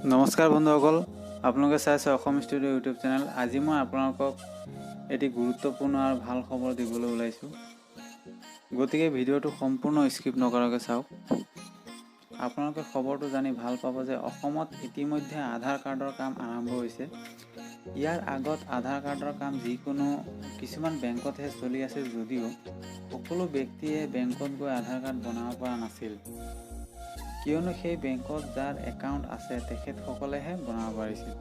নমস্কাৰ বন্ধুসকল, আপোনালোকে চাইছে অসম ষ্টুডিঅ' ইউটিউব চেনেল। আজি মই আপোনালোকক এটি গুৰুত্বপূৰ্ণ আৰু ভাল খবৰ দিবলৈ ওলাইছোঁ। গতিকে ভিডিঅ'টো সম্পূৰ্ণ স্কিপ নকৰাকৈ চাওক। আপোনালোকে খবৰটো জানি ভাল পাব যে অসমত ইতিমধ্যে আধাৰ কাৰ্ডৰ কাম আৰম্ভ হৈছে। ইয়াৰ আগত আধাৰ কাৰ্ডৰ কাম যিকোনো কিছুমান বেংকতহে চলি আছে, যদিও সকলো ব্যক্তিয়ে বেংকত গৈ আধাৰ কাৰ্ড বনাব পৰা নাছিল, কিয়নো সেই বেংকত যাৰ একাউণ্ট আছে তেখেতসকলেহে বনাব পাৰিছিল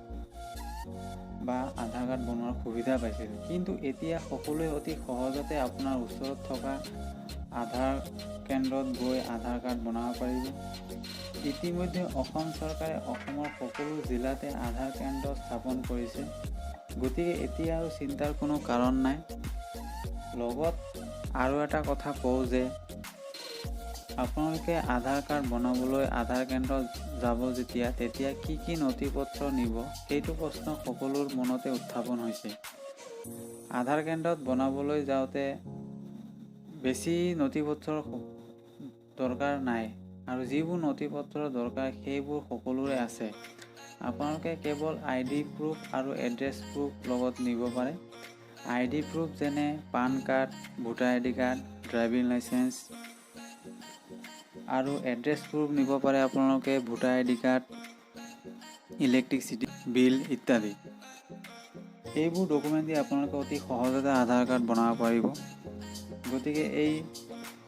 বা আধাৰ কাৰ্ড বনোৱাৰ সুবিধা পাইছিল। কিন্তু এতিয়া সকলোৱে অতি সহজতে আপোনাৰ ওচৰত থকা আধাৰ কেন্দ্ৰত গৈ আধাৰ কাৰ্ড বনাব পাৰিব। ইতিমধ্যে অসম চৰকাৰে অসমৰ সকলো জিলাতে আধাৰ কেন্দ্ৰ স্থাপন কৰিছে। গতিকে এতিয়া আৰু চিন্তাৰ কোনো কাৰণ নাই। লগত আৰু এটা কথা কওঁ যে আপোনালোকে আধাৰ কাৰ্ড বনাবলৈ আধাৰ কেন্দ্ৰত যাব তেতিয়া কি নথি পত্ৰ নিব, সেইটো প্ৰশ্ন সকলোৰ মনতে উত্থাপন হৈছে। আধাৰ কেন্দ্ৰত বনাবলৈ যাওঁতে বেছি নথি পত্ৰৰ দৰকাৰ নাই, আৰু যিবোৰ নথি পত্ৰৰ দৰকাৰ সেইবোৰ সকলোৰে আছে। আপোনালোকে কেৱল ID প্ৰুফ আৰু এড্ৰেছ প্ৰুফ লগত নিব পাৰে। ID প্ৰুফ যেনে PAN card, voter ID card, driving licence, আৰু এড্ৰেছ প্ৰুফ নিব পাৰে আপোনালোকে voter ID card, electricity bill ইত্যাদি। এইবোৰ ডকুমেণ্ট দি আপোনালোকে অতি সহজতে আধাৰ কাৰ্ড বনাব পাৰিব। গতিকে এই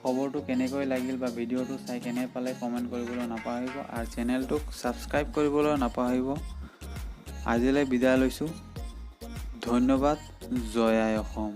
খবৰটো কেনেকৈ লাগিল বা ভিডিঅ'টো চাই কেনে পালে কমেণ্ট কৰিবলৈ নাপাহৰিব, আৰু চেনেলটোক ছাবস্ক্ৰাইব কৰিবলৈ নাপাহৰিব। আজিলৈ বিদায় লৈছোঁ। ধন্যবাদ। জয় আই অসম।